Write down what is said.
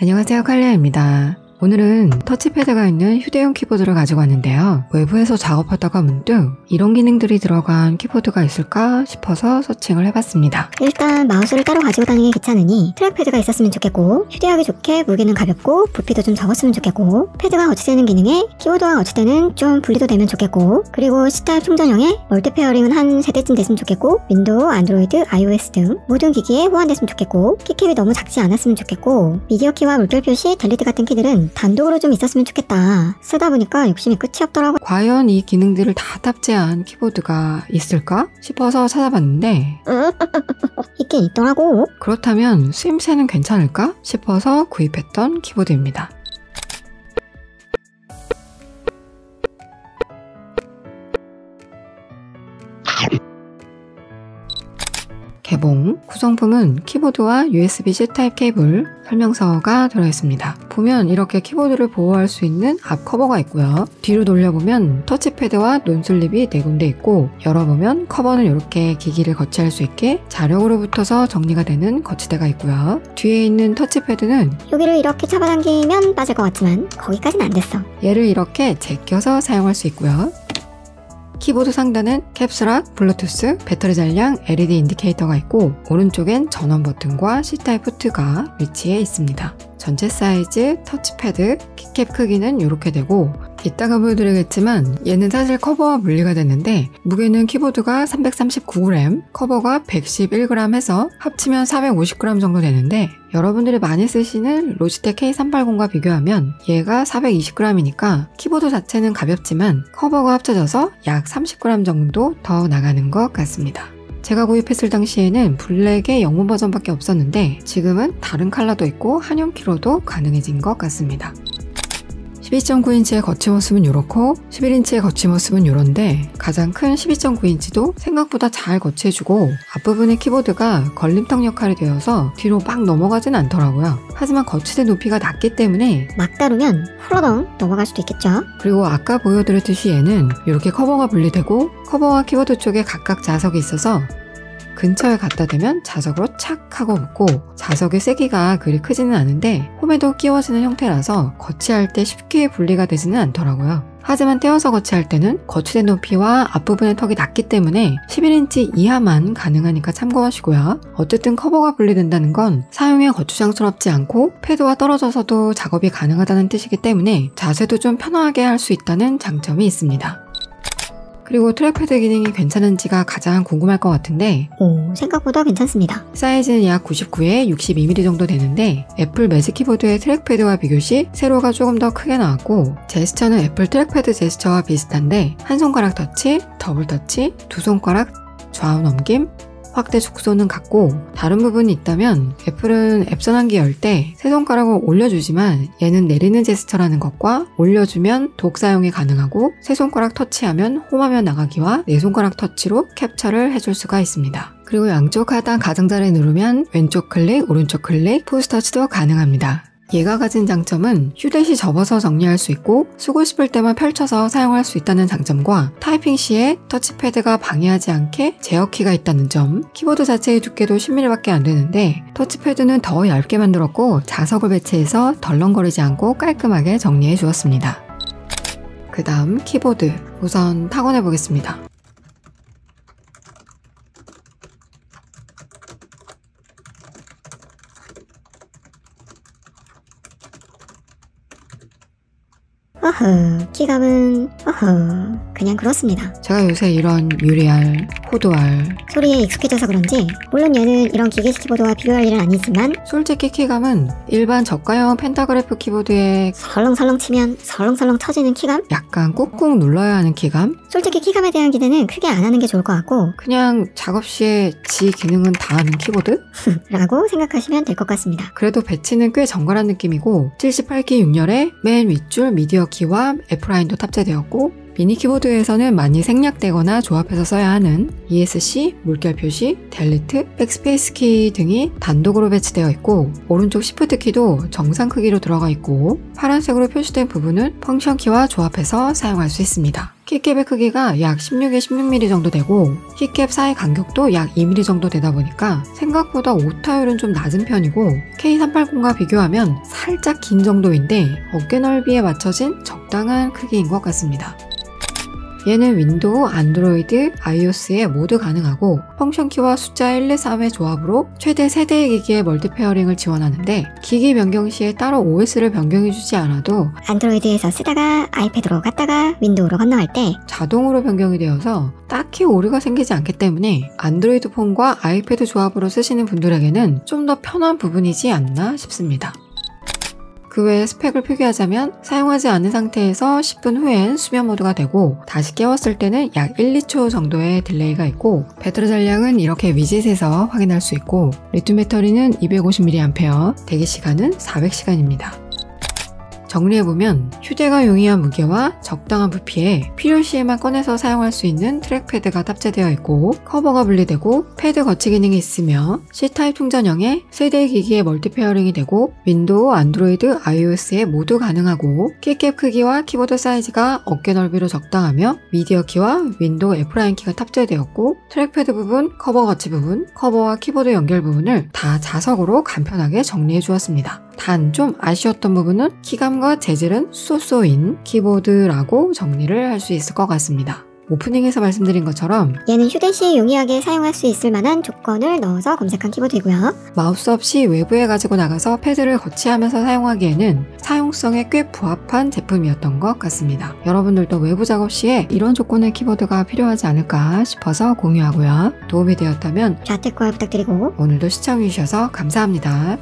안녕하세요, 칼리아입니다. 오늘은 터치패드가 있는 휴대용 키보드를 가지고 왔는데요. 외부에서 작업하다가 문득 이런 기능들이 들어간 키보드가 있을까 싶어서 서칭을 해봤습니다. 일단 마우스를 따로 가지고 다니기 귀찮으니 트랙패드가 있었으면 좋겠고, 휴대하기 좋게 무게는 가볍고 부피도 좀 적었으면 좋겠고, 패드가 거치되는 기능에 키보드와 거치대는 좀 분리도 되면 좋겠고, 그리고 C타입 충전형에 멀티페어링은 한 세대쯤 됐으면 좋겠고, 윈도우, 안드로이드, iOS 등 모든 기기에 호환됐으면 좋겠고, 키캡이 너무 작지 않았으면 좋겠고, 미디어 키와 물결 표시, 델리트 같은 키들은 단독으로 좀 있었으면 좋겠다. 쓰다 보니까 욕심이 끝이 없더라고요. 과연 이 기능들을 다 탑재한 키보드가 있을까 싶어서 찾아봤는데 있긴 있더라고. 그렇다면 쓰임새는 괜찮을까 싶어서 구입했던 키보드입니다. 개봉. 구성품은 키보드와 USB-C 타입 케이블, 설명서가 들어있습니다. 보면 이렇게 키보드를 보호할 수 있는 앞 커버가 있고요. 뒤로 돌려보면 터치패드와 논슬립이 4군데 있고, 열어보면 커버는 이렇게 기기를 거치할 수 있게 자력으로 붙어서 정리가 되는 거치대가 있고요. 뒤에 있는 터치패드는 여기를 이렇게 잡아당기면 빠질 것 같지만 거기까지는 안 됐어. 얘를 이렇게 제껴서 사용할 수 있고요. 키보드 상단은 캡스락, 블루투스, 배터리 잔량, LED 인디케이터가 있고, 오른쪽엔 전원 버튼과 C타입 포트가 위치해 있습니다. 전체 사이즈, 터치패드, 키캡 크기는 이렇게 되고, 이따가 보여드리겠지만 얘는 사실 커버와 분리가 됐는데 무게는 키보드가 339g, 커버가 111g 해서 합치면 450g 정도 되는데, 여러분들이 많이 쓰시는 로지텍 K380과 비교하면 얘가 420g이니까 키보드 자체는 가볍지만 커버가 합쳐져서 약 30g 정도 더 나가는 것 같습니다. 제가 구입했을 당시에는 블랙의 영문 버전밖에 없었는데 지금은 다른 컬러도 있고 한영키로도 가능해진 것 같습니다. 12.9인치의 거치 모습은 이렇고 11인치의 거치 모습은 이런데, 가장 큰 12.9인치도 생각보다 잘 거치해주고 앞부분의 키보드가 걸림턱 역할이 되어서 뒤로 막 넘어가진 않더라고요. 하지만 거치대 높이가 낮기 때문에 막 다루면 훌러덩 넘어갈 수도 있겠죠. 그리고 아까 보여드렸듯이 얘는 이렇게 커버가 분리되고 커버와 키보드 쪽에 각각 자석이 있어서 근처에 갖다 대면 자석으로 착 하고 붙고, 자석의 세기가 그리 크지는 않은데 홈에도 끼워지는 형태라서 거치할 때 쉽게 분리가 되지는 않더라고요. 하지만 떼어서 거치할 때는 거치대 높이와 앞부분의 턱이 낮기 때문에 11인치 이하만 가능하니까 참고하시고요. 어쨌든 커버가 분리된다는 건 사용에 거추장스럽지 않고 패드와 떨어져서도 작업이 가능하다는 뜻이기 때문에 자세도 좀 편하게 할 수 있다는 장점이 있습니다. 그리고 트랙패드 기능이 괜찮은지가 가장 궁금할 것 같은데, 생각보다 괜찮습니다. 사이즈는 약 99에 62mm 정도 되는데 애플 매직 키보드의 트랙패드와 비교 시 세로가 조금 더 크게 나왔고, 제스처는 애플 트랙패드 제스처와 비슷한데 한 손가락 터치, 더블 터치, 두 손가락 좌우 넘김, 확대 축소는 같고, 다른 부분이 있다면 애플은 앱 전환기 열 때 세 손가락을 올려주지만 얘는 내리는 제스처라는 것과 올려주면 독 사용이 가능하고, 세 손가락 터치하면 홈화면 나가기와 네 손가락 터치로 캡처를 해줄 수가 있습니다. 그리고 양쪽 하단 가장자리를 누르면 왼쪽 클릭, 오른쪽 클릭, 푸시터치도 가능합니다. 얘가 가진 장점은 휴대시 접어서 정리할 수 있고 쓰고 싶을 때만 펼쳐서 사용할 수 있다는 장점과 타이핑 시에 터치패드가 방해하지 않게 제어키가 있다는 점, 키보드 자체의 두께도 10mm밖에 안 되는데 터치패드는 더 얇게 만들었고 자석을 배치해서 덜렁거리지 않고 깔끔하게 정리해 주었습니다. 그 다음 키보드, 우선 타건해 보겠습니다. 키감은 그냥 그렇습니다. 제가 요새 이런 뮤리알, 호두알 소리에 익숙해져서 그런지, 물론 얘는 이런 기계식 키보드와 비교할 일은 아니지만 솔직히 키감은 일반 저가형 펜타그래프 키보드에 설렁설렁 치면 설렁설렁 쳐지는 키감? 약간 꾹꾹 눌러야 하는 키감? 솔직히 키감에 대한 기대는 크게 안 하는 게 좋을 것 같고, 그냥 작업 시에 지 기능은 다 하는 키보드? 라고 생각하시면 될 것 같습니다. 그래도 배치는 꽤 정갈한 느낌이고 78기 6열에 맨 윗줄 미디어 키와 F라인도 탑재되었고, 미니 키보드에서는 많이 생략되거나 조합해서 써야 하는 ESC, 물결 표시, 델리트, 백스페이스 키 등이 단독으로 배치되어 있고, 오른쪽 시프트 키도 정상 크기로 들어가 있고 파란색으로 표시된 부분은 펑션 키와 조합해서 사용할 수 있습니다. 키캡의 크기가 약 16에 16mm 정도 되고 키캡 사이 간격도 약 2mm 정도 되다 보니까 생각보다 오타율은 좀 낮은 편이고 K380과 비교하면 살짝 긴 정도인데 어깨 넓이에 맞춰진 적당한 크기인 것 같습니다. 얘는 윈도우, 안드로이드, iOS에 모두 가능하고 펑션키와 숫자 1, 2, 3의 조합으로 최대 3대의 기기의 멀티 페어링을 지원하는데 기기 변경 시에 따로 OS를 변경해주지 않아도 안드로이드에서 쓰다가 아이패드로 갔다가 윈도우로 건너갈 때 자동으로 변경이 되어서 딱히 오류가 생기지 않기 때문에 안드로이드 폰과 아이패드 조합으로 쓰시는 분들에게는 좀 더 편한 부분이지 않나 싶습니다. 그 외에 스펙을 표기하자면 사용하지 않은 상태에서 10분 후엔 수면 모드가 되고 다시 깨웠을 때는 약 1, 2초 정도의 딜레이가 있고 배터리 잔량은 이렇게 위젯에서 확인할 수 있고 리튬 배터리는 250mAh, 대기시간은 400시간입니다. 정리해보면 휴대가 용이한 무게와 적당한 부피에 필요시에만 꺼내서 사용할 수 있는 트랙패드가 탑재되어 있고 커버가 분리되고 패드 거치 기능이 있으며 C타입 충전형에 세대의 기기에 멀티 페어링이 되고 윈도우, 안드로이드, iOS에 모두 가능하고 키캡 크기와 키보드 사이즈가 어깨 넓이로 적당하며 미디어 키와 윈도우 F9 키가 탑재되었고 트랙패드 부분, 커버 거치 부분, 커버와 키보드 연결 부분을 다 자석으로 간편하게 정리해 주었습니다. 단 좀 아쉬웠던 부분은 키감과 재질은 쏘쏘인 키보드라고 정리를 할 수 있을 것 같습니다. 오프닝에서 말씀드린 것처럼 얘는 휴대 시 용이하게 사용할 수 있을 만한 조건을 넣어서 검색한 키보드이고요. 마우스 없이 외부에 가지고 나가서 패드를 거치하면서 사용하기에는 사용성에 꽤 부합한 제품이었던 것 같습니다. 여러분들도 외부 작업 시에 이런 조건의 키보드가 필요하지 않을까 싶어서 공유하고요. 도움이 되었다면 좌측 구할 부탁드리고 오늘도 시청해주셔서 감사합니다.